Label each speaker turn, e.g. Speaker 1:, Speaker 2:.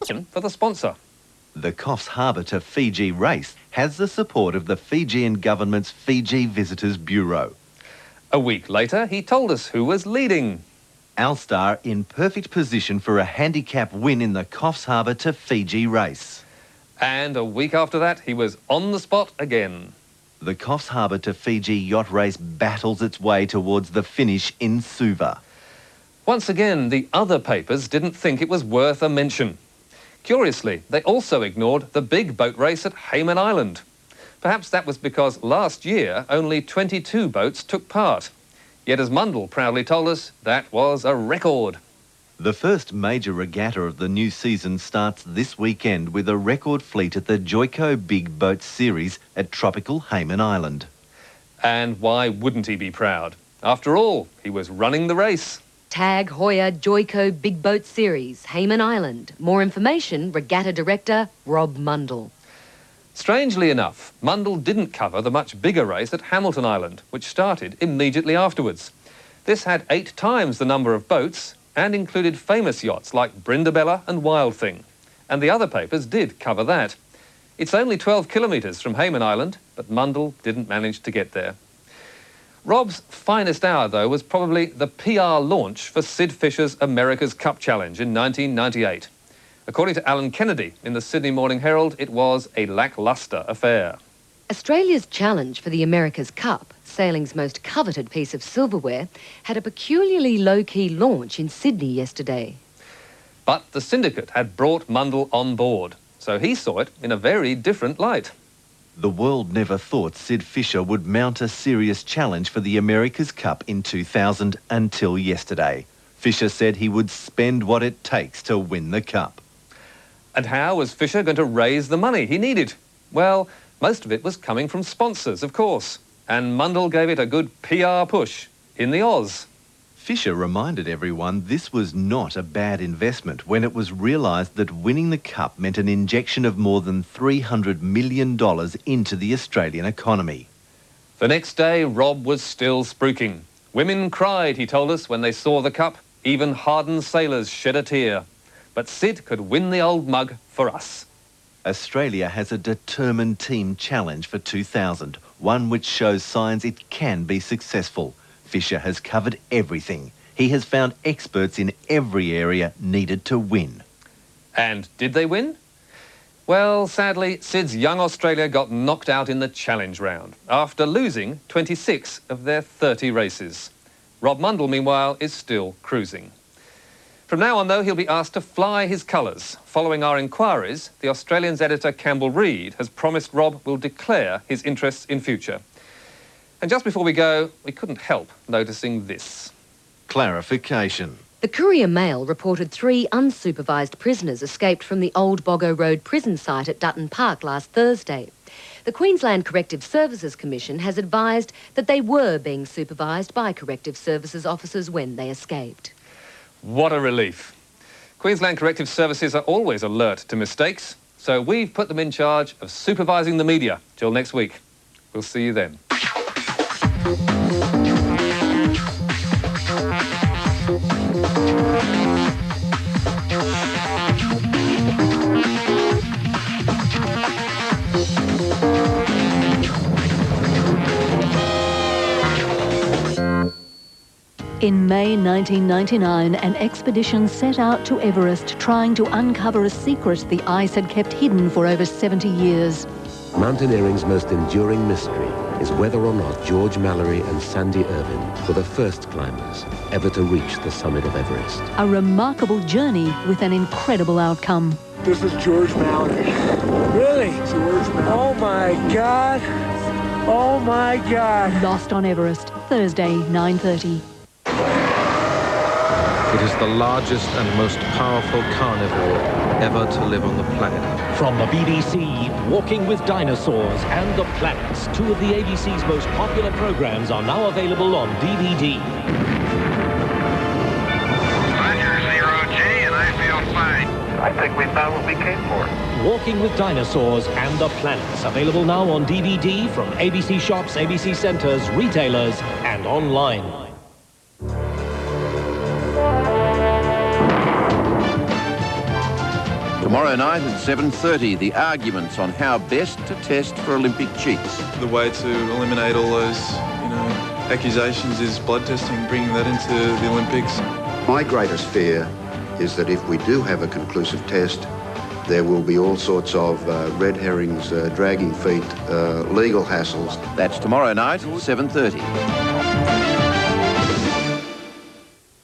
Speaker 1: for the sponsor.
Speaker 2: The Coffs Harbour to Fiji race has the support of the Fijian government's Fiji Visitors Bureau.
Speaker 1: A week later, he told us who was leading.
Speaker 2: Alstar in perfect position for a handicap win in the Coffs Harbour to Fiji race.
Speaker 1: And a week after that, he was on the spot again.
Speaker 2: The Coffs Harbour to Fiji yacht race battles its way towards the finish in Suva.
Speaker 1: Once again, the other papers didn't think it was worth a mention. Curiously, they also ignored the big boat race at Hayman Island. Perhaps that was because last year only 22 boats took part. Yet as Mundell proudly told us, that was a record.
Speaker 2: The first major regatta of the new season starts this weekend with a record fleet at the Joico Big Boat Series at tropical Hayman Island.
Speaker 1: And why wouldn't he be proud? After all, he was running the race.
Speaker 3: Tag Heuer Joico Big Boat Series, Hayman Island. More information, Regatta Director Rob Mundell.
Speaker 1: Strangely enough, Mundell didn't cover the much bigger race at Hamilton Island, which started immediately afterwards. This had 8 times the number of boats and included famous yachts like Brindabella and Wild Thing. And the other papers did cover that. It's only 12 kilometres from Hayman Island, but Mundell didn't manage to get there. Rob's finest hour, though, was probably the PR launch for Sid Fisher's America's Cup Challenge in 1998. According to Alan Kennedy in the Sydney Morning Herald, it was a lacklustre affair.
Speaker 3: Australia's challenge for the America's Cup, sailing's most coveted piece of silverware, had a peculiarly low-key launch in Sydney yesterday.
Speaker 1: But the syndicate had brought Mundell on board, so he saw it in a very different light.
Speaker 2: The world never thought Sid Fisher would mount a serious challenge for the America's Cup in 2000 until yesterday. Fisher said he would spend what it takes to win the Cup.
Speaker 1: And how was Fisher going to raise the money he needed? Well, most of it was coming from sponsors, of course. And Mundell gave it a good PR push in the Oz.
Speaker 2: Fisher reminded everyone this was not a bad investment when it was realised that winning the Cup meant an injection of more than $300 million into the Australian economy.
Speaker 1: The next day, Rob was still spruiking. Women cried, he told us, when they saw the Cup. Even hardened sailors shed a tear. But Sid could win the old mug for us.
Speaker 2: Australia has a determined team challenge for 2000, one which shows signs it can be successful. Fisher has covered everything. He has found experts in every area needed to win.
Speaker 1: And did they win? Well, sadly, Sid's young Australia got knocked out in the challenge round after losing 26 of their 30 races. Rob Mundell, meanwhile, is still cruising. From now on, though, he'll be asked to fly his colours. Following our inquiries, the Australian's editor Campbell Reid has promised Rob will declare his interests in future. And just before we go, we couldn't help noticing this.
Speaker 2: Clarification.
Speaker 3: The Courier Mail reported 3 unsupervised prisoners escaped from the Old Boggo Road prison site at Dutton Park last Thursday. The Queensland Corrective Services Commission has advised that they were being supervised by Corrective Services officers when they escaped.
Speaker 1: What a relief. Queensland Corrective Services are always alert to mistakes, so we've put them in charge of supervising the media. Till next week. We'll see you then.
Speaker 4: In May 1999, an expedition set out to Everest trying to uncover a secret the ice had kept hidden for over 70 years.
Speaker 5: Mountaineering's most enduring mystery is whether or not George Mallory and Sandy Irvine were the first climbers ever to reach the summit of Everest.
Speaker 4: A remarkable journey with an incredible outcome.
Speaker 6: This is George Mallory. Really? George Mallory. Oh my God. Oh my God.
Speaker 4: Lost on Everest, Thursday, 9:30.
Speaker 7: It is the largest and most powerful carnivore ever to live on the planet.
Speaker 8: From the BBC, Walking with Dinosaurs and the Planets, 2 of the ABC's most popular programs are now available on DVD.
Speaker 9: Roger, 0G, and I feel fine. I think we found what we came for.
Speaker 8: Walking with Dinosaurs and the Planets, available now on DVD from ABC shops, ABC centres, retailers, and online.
Speaker 10: Tomorrow night at 7:30, the arguments on how best to test for Olympic cheats.
Speaker 11: The way to eliminate all those, accusations is blood testing, bringing that into the Olympics.
Speaker 12: My greatest fear is that if we do have a conclusive test, there will be all sorts of red herrings, dragging feet, legal hassles.
Speaker 10: That's tomorrow night, 7:30.